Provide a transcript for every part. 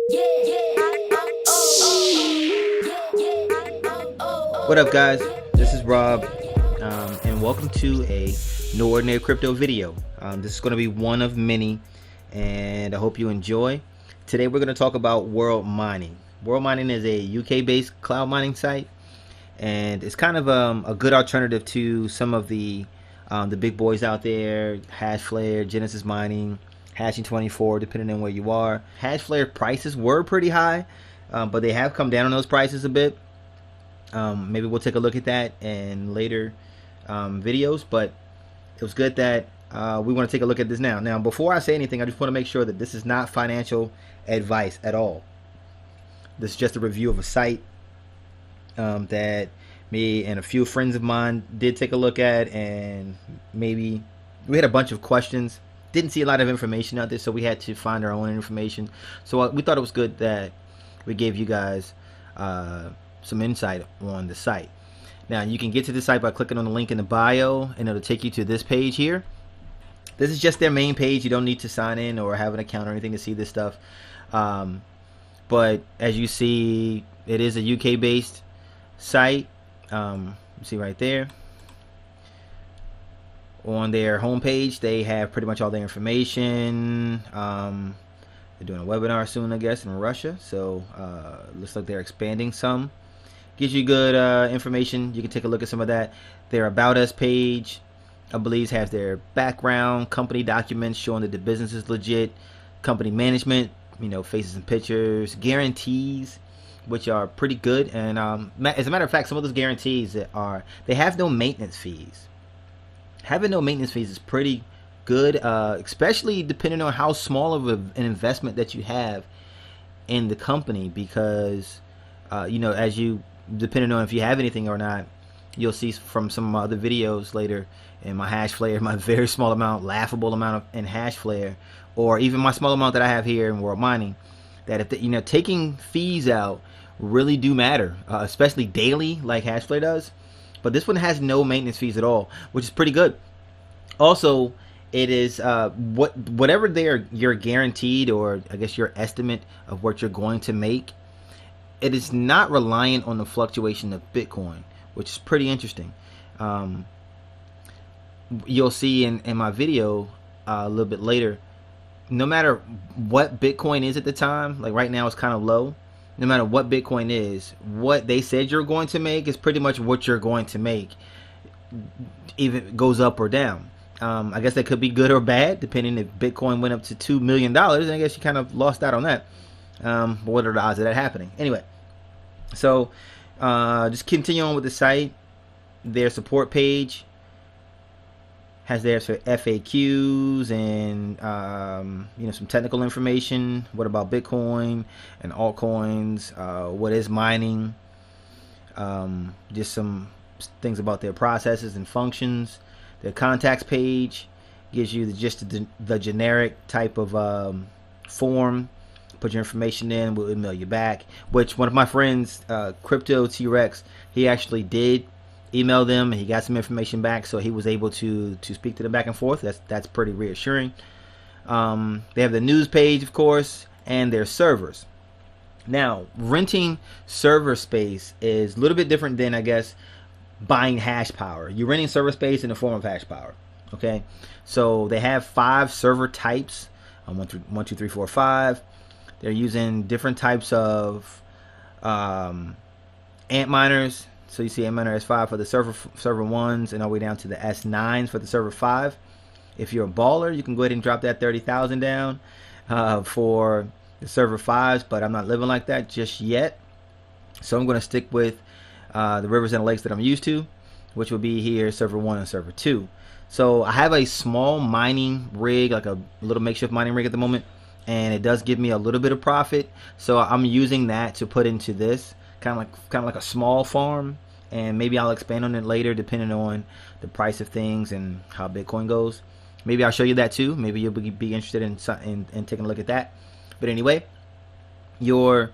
What up, guys? This is Rob, and welcome to a No Ordinary Crypto video. This is going to be one of many, and I hope you enjoy. Today we're going to talk about World Mining. World Mining is a UK-based cloud mining site, and it's kind of a good alternative to some of the big boys out there: Hashflare, Genesis Mining, Hashing 24, depending on where you are. Hashflare prices were pretty high, but they have come down on those prices a bit. Maybe we'll take a look at that in later videos, but it was good that we want to take a look at this now. Now, before I say anything, I just want to make sure that this is not financial advice at all. This is just a review of a site that me and a few friends of mine did take a look at, and maybe we had a bunch of questions. Didn't see a lot of information out there, so we had to find our own information. So we thought it was good that we gave you guys some insight on the site. Now, you can get to the site by clicking on the link in the bio, and it'll take you to this page here. This is just their main page. You don't need to sign in or have an account or anything to see this stuff. But as you see, it is a UK based site. You see right there on their homepage, they have pretty much all their information. They're doing a webinar soon, I guess, in Russia, so looks like they're expanding some. Gives you good information. You can take a look at some of that. Their About Us page, I believe, has their background, company documents showing that the business is legit, company management, faces and pictures, guarantees, which are pretty good. And as a matter of fact, some of those guarantees they have no maintenance fees. Having no maintenance fees is pretty good, especially depending on how small of an investment that you have in the company, because as you, depending on if you have anything or not, you'll see from some of my other videos later in my Hashflare, my very small amount, laughable amount in Hashflare, or even my small amount that I have here in World Mining, that if taking fees out really do matter, especially daily like Hashflare does. But this one has no maintenance fees at all, which is pretty good. Also, it is whatever you're guaranteed, or I guess your estimate of what you're going to make, it is not reliant on the fluctuation of Bitcoin, which is pretty interesting. You'll see in my video a little bit later, no matter what Bitcoin is at the time, like right now it's kind of low, no matter what Bitcoin is, what they said you're going to make is pretty much what you're going to make, even it goes up or down. I guess that could be good or bad, depending if Bitcoin went up to $2 million. I guess you kind of lost out on that. But what are the odds of that happening? Anyway, so just continue on with the site. Their support page has their FAQs and some technical information. What about Bitcoin and altcoins? What is mining? Just some things about their processes and functions. Their contacts page gives you just the generic type of form. Put your information in, we'll email you back. Which one of my friends, Crypto T-Rex, he actually did email them, and he got some information back, so he was able to speak to them back and forth. That's pretty reassuring. They have the news page, of course, and their servers. Now, renting server space is a little bit different than, I guess, buying hash power. You're renting server space in the form of hash power. Okay, so they have 5 server types. 1, 2, 3, 4, 5. They're using different types of Antminers. So you see Antminer S5 for the server 1s, and all the way down to the S9s for the server 5. If you're a baller, you can go ahead and drop that 30,000 down for the server 5s, but I'm not living like that just yet. So I'm going to stick with the rivers and lakes that I'm used to, which will be here server 1 and server 2. So I have a small mining rig, like a little makeshift mining rig at the moment, and it does give me a little bit of profit. So I'm using that to put into this kind of like a small farm, and maybe I'll expand on it later depending on the price of things and how Bitcoin goes. Maybe I'll show you that too. Maybe you'll be interested in taking a look at that. But anyway, your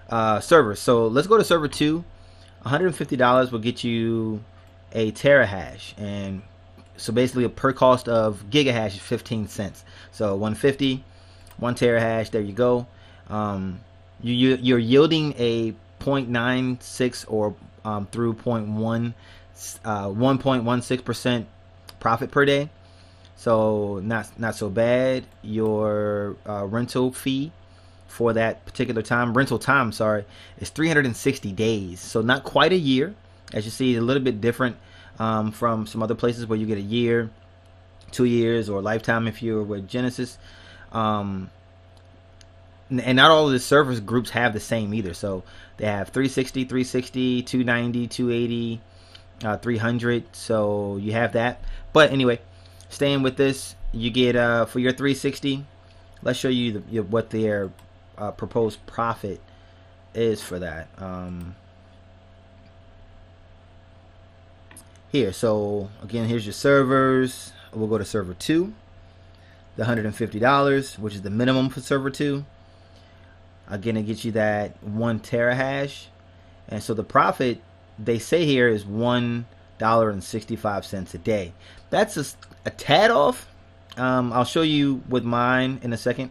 server. So let's go to server 2. $150 will get you a terahash, and so basically a per cost of gigahash is 15 cents. So 150, 1 terahash, there you go. you're yielding a 0.96 or through 1.16% profit per day. So not so bad. Your rental fee for that particular rental time, sorry, is 360 days. So not quite a year. As you see, a little bit different from some other places where you get a year, 2 years, or lifetime if you're with Genesis. And not all of the service groups have the same either. So they have 360, 360, 290, 280, 300. So you have that. But anyway, staying with this, you get for your 360. Let's show you what their proposed profit is for that. Here, so again, here's your servers. We'll go to server 2, the $150, which is the minimum for server 2. Again, it gets you that 1 terahash, and so the profit they say here is $1.65 a day. That's a tad off. I'll show you with mine in a second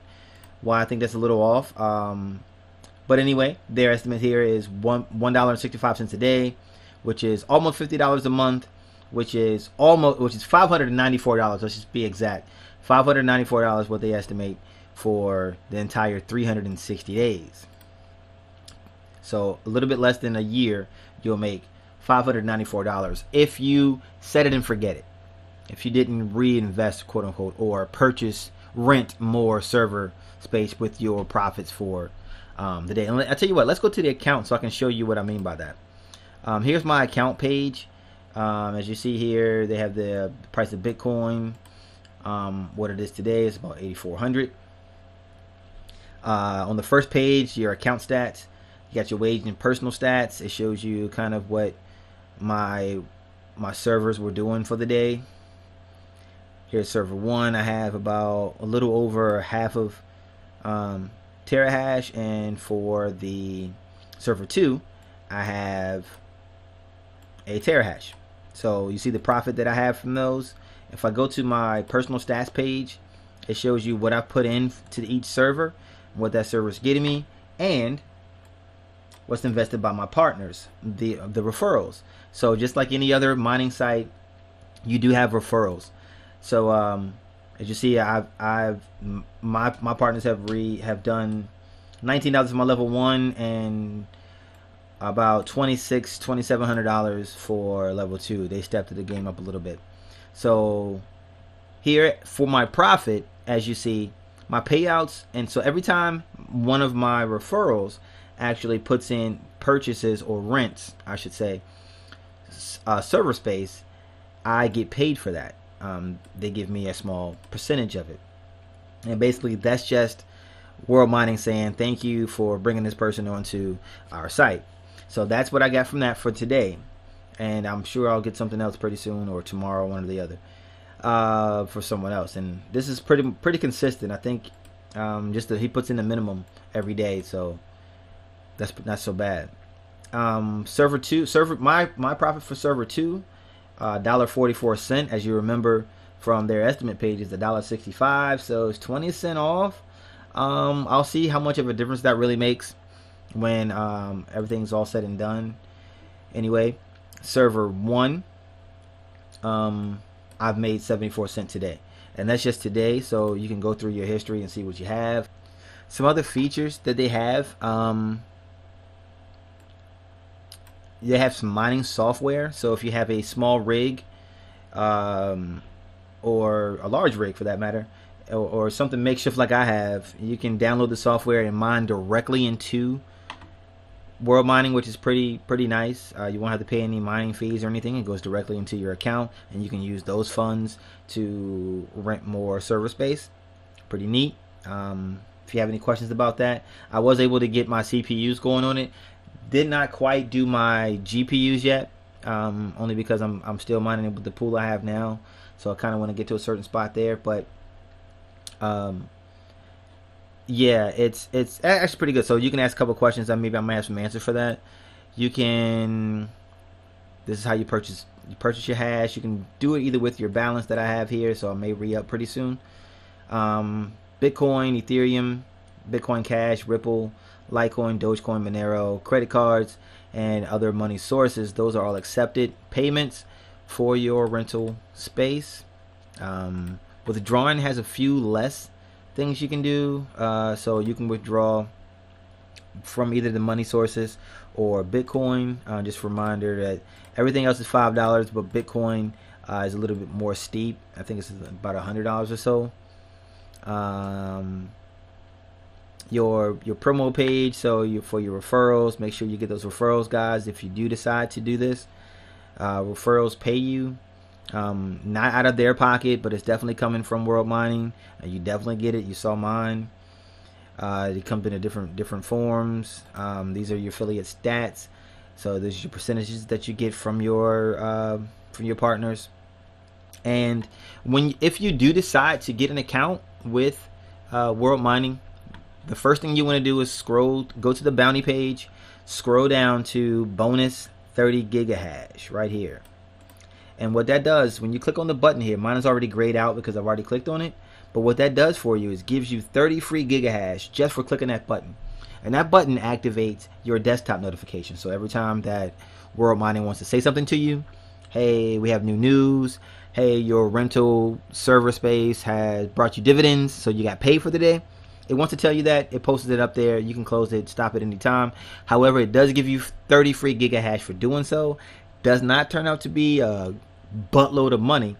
why I think that's a little off. But anyway, their estimate here is $1.65 a day, which is almost $50 a month, which is $594. Let's just be exact. $594 what they estimate for the entire 360 days. So a little bit less than a year, you'll make $594 if you set it and forget it. If you didn't reinvest, quote unquote, or rent more server space with your profits for the day. And I tell you what, let's go to the account so I can show you what I mean by that. Here's my account page. As you see here, they have the price of Bitcoin. What it is today is about 8,400. On the first page, your account stats. You got your wage and personal stats. It shows you kind of what my servers were doing for the day. Here's server 1. I have about a little over half of terahash, and for the server 2, I have a terahash. So you see the profit that I have from those. If I go to my personal stats page, it shows you what I put in to each server, what that server is getting me, and what's invested by my partners, the referrals. So just like any other mining site, you do have referrals. So as you see, my partners have done $19 for my level 1 and about $2,700 for level 2. They stepped the game up a little bit. So here for my profit, as you see, my payouts, and so every time one of my referrals actually puts in purchases or rents, I should say, server space, I get paid for that. They give me a small percentage of it, and basically that's just World Mining saying thank you for bringing this person onto our site. So that's what I got from that for today, and I'm sure I'll get something else pretty soon, or tomorrow, one or the other, for someone else. And this is pretty consistent. I think just that he puts in the minimum every day, so that's not so bad. Server 2, my profit for server 2, $1.44. As you remember from their estimate page, is $1.65, so it's 20 cents off. I'll see how much of a difference that really makes when everything's all said and done. Anyway, server 1, I've made 74 cents today, and that's just today, so you can go through your history and see what you have. Some other features that they have some mining software. So if you have a small rig, or a large rig for that matter, or something makeshift like I have, you can download the software and mine directly into World Mining, which is pretty nice. You won't have to pay any mining fees or anything. It goes directly into your account, and you can use those funds to rent more server space. Pretty neat. If you have any questions about that, I was able to get my CPUs going on it. Did not quite do my GPUs yet, only because I'm still mining it with the pool I have now. So I kind of want to get to a certain spot there, but yeah, it's actually pretty good. So you can ask a couple questions, and maybe I might have some answers for that. You can, this is how you purchase your hash. You can do it either with your balance that I have here, so I may re-up pretty soon. Bitcoin, Ethereum, Bitcoin Cash, Ripple, Litecoin, Dogecoin, Monero, credit cards, and other money sources. Those are all accepted payments for your rental space. Withdrawing has a few less things you can do. So you can withdraw from either the money sources or Bitcoin. Just a reminder that everything else is $5, but Bitcoin is a little bit more steep. I think it's about $100 or so. Your promo page, so for your referrals, make sure you get those referrals, guys. If you do decide to do this, referrals pay you, not out of their pocket, but it's definitely coming from World Mining, and you definitely get it. You saw mine. It comes in a different forms. These are your affiliate stats, so this is your percentages that you get from your partners. And if you do decide to get an account with World Mining, the first thing you want to do is go to the bounty page, scroll down to bonus 30 gigahash right here. And what that does, when you click on the button here, mine is already grayed out because I've already clicked on it. But what that does for you is gives you 30 free gigahash just for clicking that button. And that button activates your desktop notification. So every time that World Mining wants to say something to you, hey, we have new news. Hey, your rental server space has brought you dividends, so you got paid for the day. It wants to tell you that. It posted it up there. You can close it, stop it anytime. However, it does give you 30 free gigahash for doing so. Does not turn out to be a buttload of money,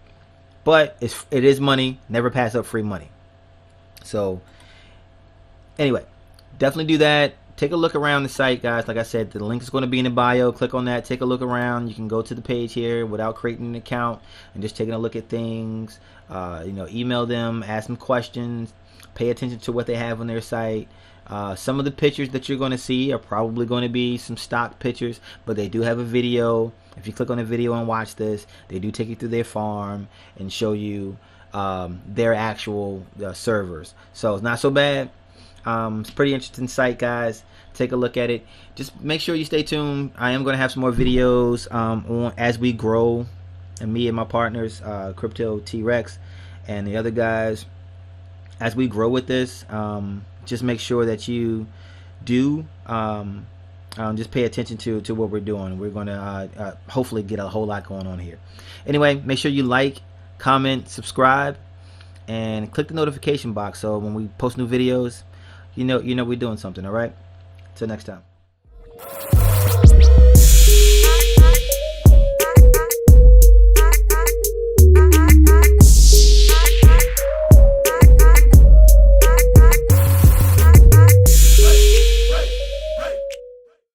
but it is money. Never pass up free money. So anyway, definitely do that. Take a look around the site, guys. Like I said, the link is going to be in the bio. Click on that. Take a look around. You can go to the page here without creating an account and just taking a look at things. Email them, ask them questions. Pay attention to what they have on their site. Some of the pictures that you're going to see are probably going to be some stock pictures, but they do have a video. If you click on the video and watch this, they do take you through their farm and show you their actual servers. So it's not so bad. It's a pretty interesting site, guys. Take a look at it. Just make sure you stay tuned. I am going to have some more videos as we grow, and me and my partners, Crypto T-Rex and the other guys, as we grow with this. Just make sure that you do just pay attention to what we're doing. We're going to hopefully get a whole lot going on here. Anyway, make sure you like, comment, subscribe, and click the notification box so when we post new videos, you know we're doing something. All right, till next time.